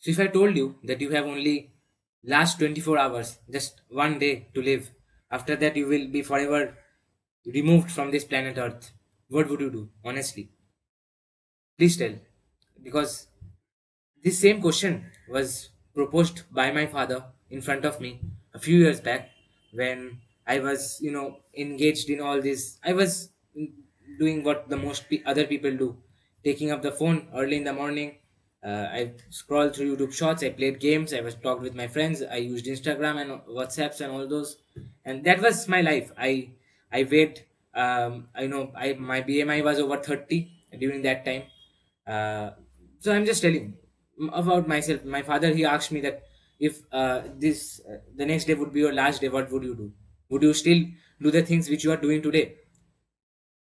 So if I told you that you have only last 24 hours, just one day to live, after that you will be forever removed from this planet Earth, what would you do? Honestly, please tell. Because this same question was proposed by my father in front of me a few years back when I was, engaged in all this. I was doing what the most other people do, taking up the phone early in the morning. I scrolled through YouTube Shorts. I played games. I was talked with my friends. I used Instagram and WhatsApps and all those, and that was my life. I weighed. I my BMI was over 30 during that time. Uh, so I'm just telling about myself. My father, he asked me that if this the next day would be your last day, what would you do? Would you still do the things which you are doing today?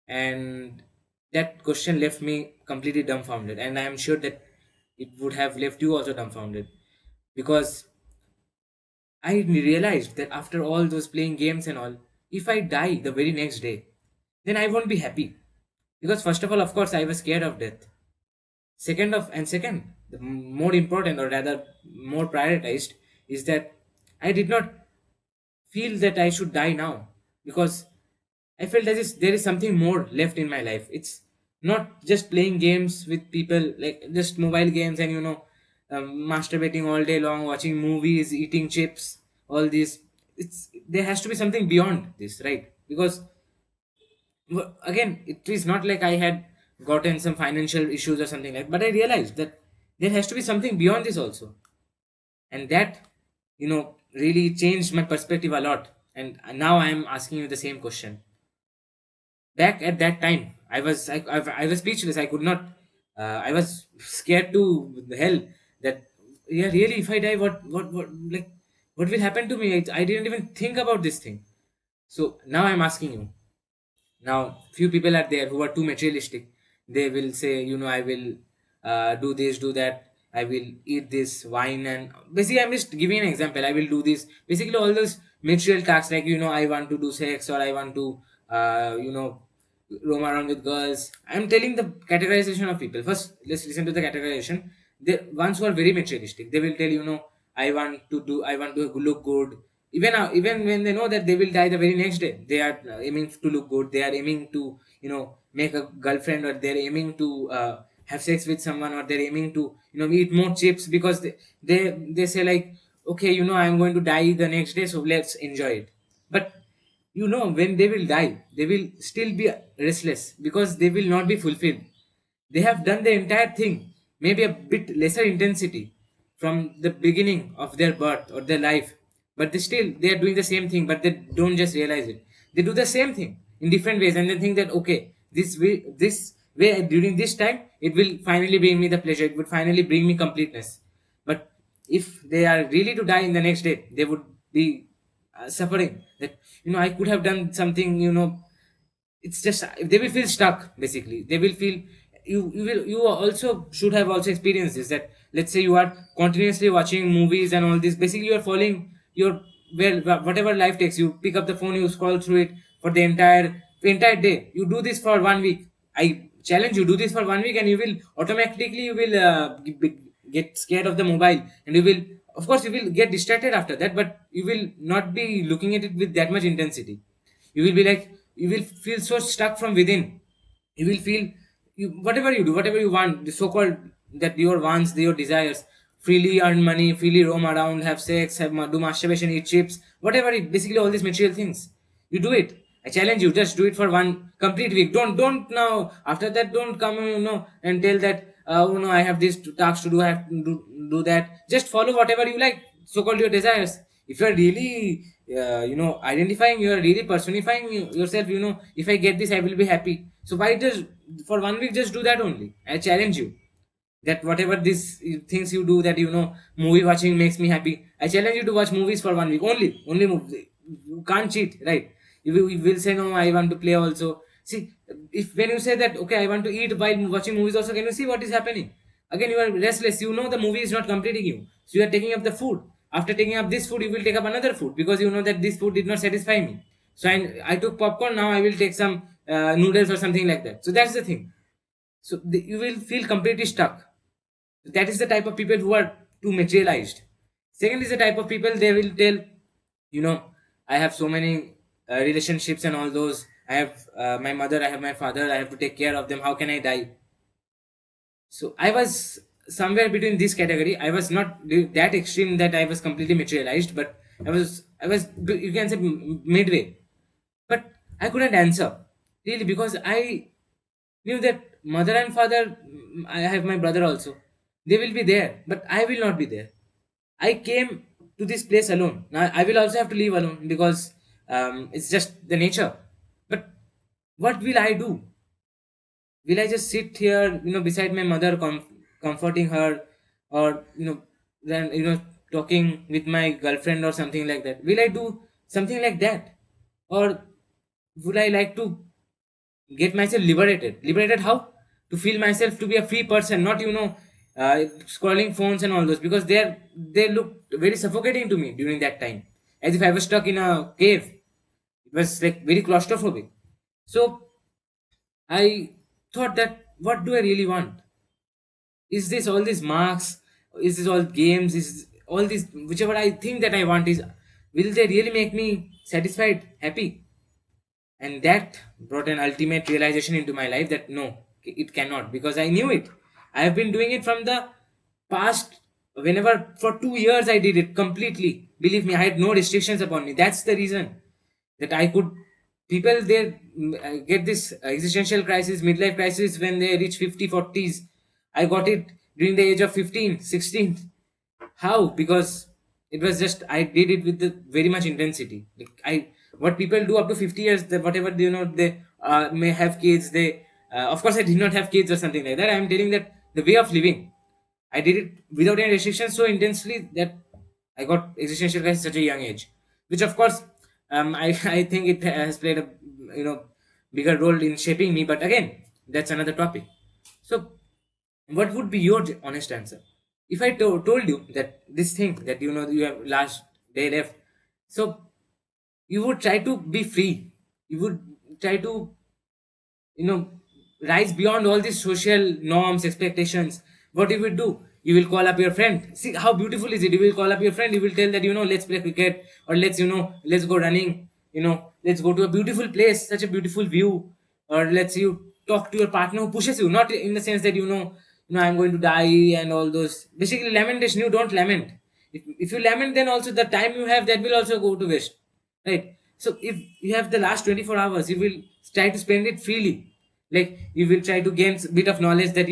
And that question left me completely dumbfounded, and I am sure that it would have left you also dumbfounded, because I realized that after all those playing games and all, if I die the very next day, then I won't be happy, because first of all, of course, I was scared of death. Second, the more important, or rather more prioritized, is that I did not feel that I should die now, because I felt that there is something more left in my life. It's not just playing games with people, like just mobile games, and masturbating all day long, watching movies, eating chips, all this. It's There has to be something beyond this, right? Because again, it is not like I had gotten some financial issues or something like, but I realized that there has to be something beyond this also, and that really changed my perspective a lot. And now I am asking you the same question. Back at that time, I was speechless. I could not. I was scared to the hell that, yeah, really, if I die, what like what will happen to me? I didn't even think about this thing. So now I'm asking you. Now, few people are there who are too materialistic. They will say, I will do this, do that. I will eat this wine, and basically, I'm just giving an example. I will do this. Basically, all those material tasks, like I want to do sex, or I want to, roam around with girls. I'm telling the categorization of people. First, let's listen to the categorization. The ones who are very materialistic, they will tell, I want to look good. Even when they know that they will die the very next day, they are aiming to look good. They are aiming to, make a girlfriend, or they're aiming to have sex with someone, or they're aiming to, eat more chips, because they say like, okay, I'm going to die the next day, so let's enjoy it. But when they will die, they will still be restless, because they will not be fulfilled. They have done the entire thing, maybe a bit lesser intensity, from the beginning of their birth or their life, but they are doing the same thing, but they don't just realize it. They do the same thing in different ways, and they think that, okay, this way during this time, it will finally bring me the pleasure, it would finally bring me completeness. But if they are really to die in the next day, they would be suffering that, I could have done something. It's just they will feel stuck. Basically, they will feel, you also should have also experienced this, that let's say you are continuously watching movies and all this. Basically, you are following your, well, whatever life takes. You pick up the phone, you scroll through it for the entire day. You do this for 1 week. I challenge you, do this for 1 week, and you will automatically, you will get scared of the mobile, and you will, of course, you will get distracted after that, but you will not be looking at it with that much intensity. You will be like, you will feel so stuck from within. You will feel, whatever you do, whatever you want, the so-called, that your wants, your desires, freely earn money, freely roam around, have sex, do masturbation, eat chips, whatever basically all these material things, you do it. I challenge you, just do it for one complete week. Don't now, after that, don't come, and tell that, oh no, I have this task to do, I have to do that. Just follow whatever you like, so called your desires. If you're really identifying, you're really personifying yourself, if I get this, I will be happy. So why just for 1 week, just do that only. I challenge you, that whatever these things you do, that movie watching makes me happy, I challenge you to watch movies for 1 week only movie. You can't cheat, right? You will say, no, I want to play also. See, if when you say that, okay, I want to eat while watching movies also, can you see what is happening? Again, you are restless. The movie is not completing you, so you are taking up the food. After taking up this food, you will take up another food, because you know that this food did not satisfy me. So I took popcorn, now I will take some noodles or something like that. So that's the thing. So you will feel completely stuck. That is the type of people who are too materialized. Second is the type of people they will tell, you know, I have so many relationships and all those. I have my mother, I have my father, I have to take care of them. How can I die? So I was somewhere between this category. I was not that extreme that I was completely materialized, but I was you can say midway. But I couldn't answer really because I knew that mother and father. I have my brother also. They will be there, but I will not be there. I came to this place alone. Now I will also have to leave alone because it's just the nature. But what will I do? Will I just sit here, beside my mother, comforting her, or then talking with my girlfriend or something like that? Will I do something like that, or would I like to get myself liberated? Liberated how? To feel myself to be a free person, not scrolling phones and all those, because they look very suffocating to me during that time, as if I was stuck in a cave. It was like very claustrophobic. So I thought that what do I really want? Is this all these marks? Is this all games? Is all this whichever I think that I want is will they really make me satisfied, happy? And that brought an ultimate realization into my life that no, it cannot, because I knew it. I have been doing it from the past. Whenever for 2 years I did it completely. Believe me, I had no restrictions upon me. That's the reason that I could. People they get this existential crisis, midlife crisis when they reach 50, 40s. I got it during the age of 15, 16. How? Because it was just I did it with the very much intensity. Like I, what people do up to 50 years, whatever they may have kids. They, of course, I did not have kids or something like that. I am telling that the way of living, I did it without any restrictions so intensely that I got existential crisis at such a young age. Which of course, I think it has played a bigger role in shaping me. But again, that's another topic. So what would be your honest answer if I told you that this thing that you have last day left? So you would try to be free. You would try to you know rise beyond all these social norms, expectations. What you will do, you will call up your friend. See how beautiful is it? You will call up your friend, you will tell that let's play cricket, or let's go running, let's go to a beautiful place, such a beautiful view. Or let's you talk to your partner who pushes you, not in the sense that I'm going to die and all those. Basically lamentation, you don't lament. If you lament, then also the time you have, that will also go to waste, right? So if you have the last 24 hours, you will try to spend it freely. Like you will try to gain a bit of knowledge that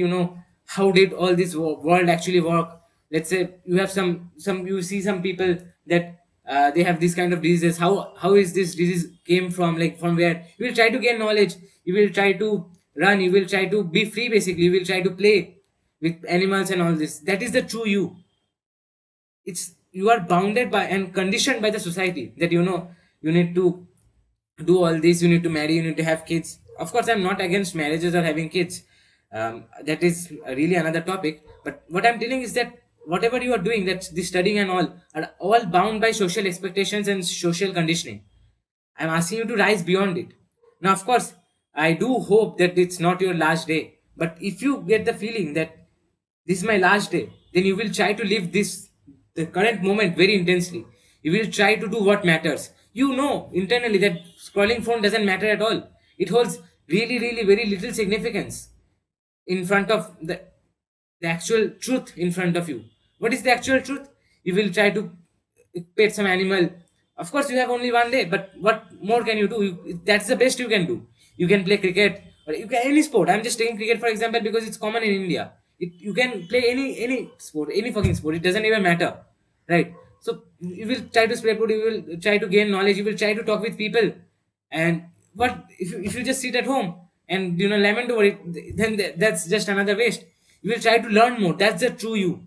how did all this world actually work. Let's say you have some you see some people that they have this kind of diseases. How is this disease came from, like from where? You will try to gain knowledge. You will try to run. You will try to be free. Basically, you will try to play with animals and all this. That is the true you. It's you are bounded by and conditioned by the society that you need to do all this, you need to marry, you need to have kids. Of course, I'm not against marriages or having kids. That is really another topic. But what I'm telling is that whatever you are doing, that the studying and all, are all bound by social expectations and social conditioning. I'm asking you to rise beyond it. Now, of course, I do hope that it's not your last day. But if you get the feeling that this is my last day, then you will try to live the current moment very intensely. You will try to do what matters. You know internally that scrolling phone doesn't matter at all. It holds really, really very little significance in front of the actual truth in front of you. What is the actual truth? You will try to pet some animal. Of course, you have only one day, but what more can you do? That's the best you can do. You can play cricket, or you can any sport. I'm just taking cricket for example because it's common in India. You can play any sport, any fucking sport. It doesn't even matter, right? So you will try to spread. You will try to gain knowledge. You will try to talk with people. And what if you just sit at home and lament over it? Then that's just another waste. You will try to learn more. That's the true you.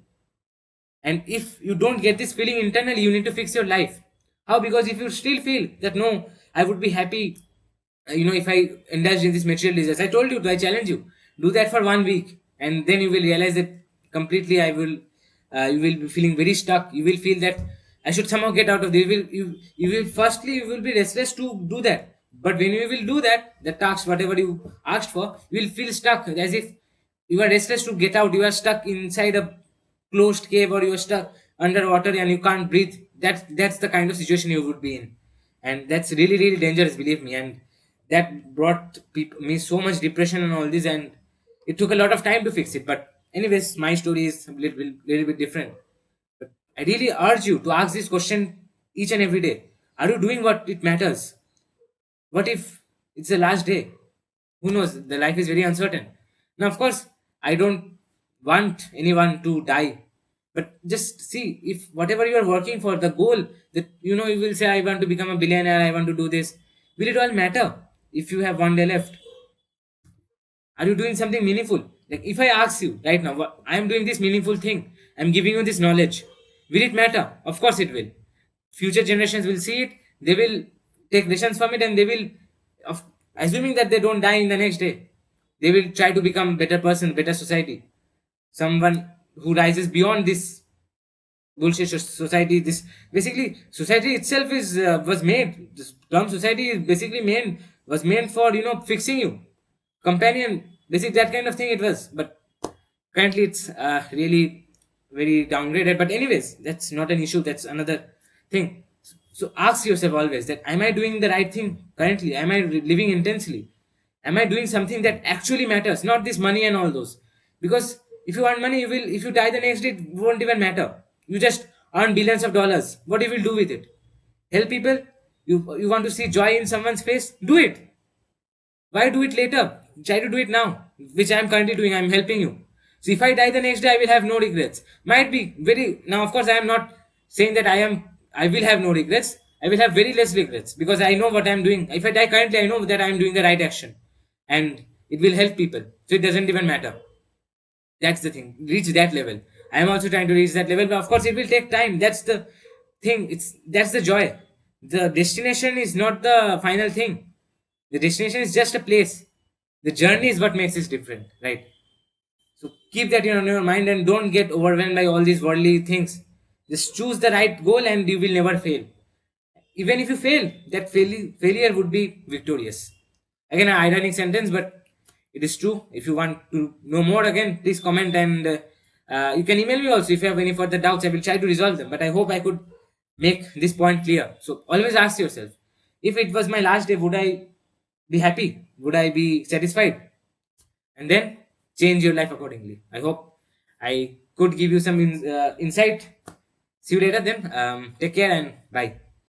And if you don't get this feeling internally, you need to fix your life. How? Because if you still feel that no, I would be happy, if I indulge in this material desires. I told you, I challenge you, do that for 1 week, and then you will realize that completely. You will be feeling very stuck. You will feel that I should somehow get out of this. You will firstly you will be restless to do that. But when you will do that, the task whatever you asked for, you will feel stuck as if you are restless to get out. You are stuck inside a closed cave or you're stuck underwater and you can't breathe. That's the kind of situation you would be in, and that's really really dangerous, believe me. And that brought me so much depression and all this, and it took a lot of time to fix it. But anyways, my story is a little bit different. But I really urge you to ask this question each and every day: are you doing what it matters? What if it's the last day? Who knows? The life is very uncertain. Now, of course, I don't want anyone to die. But just see, if whatever you are working for, the goal that you will say, I want to become a billionaire, I want to do this, will it all matter if you have one day left? Are you doing something meaningful? Like if I ask you right now, I am doing this meaningful thing, I'm giving you this knowledge, will it matter? Of course it will. Future generations will see it, they will take lessons from it, and they will, of, assuming that they don't die in the next day, they will try to become better person, better society, someone who rises beyond this bullshit society. This basically society itself is was made, this term society is basically made, was meant for fixing you, companion, basic, that kind of thing it was. But currently it's really very downgraded. But anyways, that's not an issue, that's another thing. So ask yourself always that, am I doing the right thing currently? Am I living intensely? Am I doing something that actually matters, not this money and all those? Because if you want money, you will, if you die the next day, it won't even matter. You just earn billions of dollars, what you will do with it? Help people? You want to see joy in someone's face, do it. Why do it later? Try to do it now, which I am currently doing. I am helping you. So if I die the next day, I will have no regrets. Might be very, now. Of course, I am not saying that I will have no regrets. I will have very less regrets because I know what I am doing. If I die currently, I know that I am doing the right action, and it will help people. So it doesn't even matter. That's the thing. Reach that level. I am also trying to reach that level, but of course, it will take time. That's the thing. That's the joy. The destination is not the final thing. The destination is just a place. The journey is what makes it different, right? So keep that in your mind and don't get overwhelmed by all these worldly things. Just choose the right goal and you will never fail. Even if you fail, that failure would be victorious. Again, an ironic sentence, but it is true. If you want to know more, again, please comment, and you can email me also if you have any further doubts. I will try to resolve them. But I hope I could make this point clear. So always ask yourself, if it was my last day, would I be happy? Would I be satisfied? And then change your life accordingly. I hope I could give you some insight. See you later then. Take care and bye.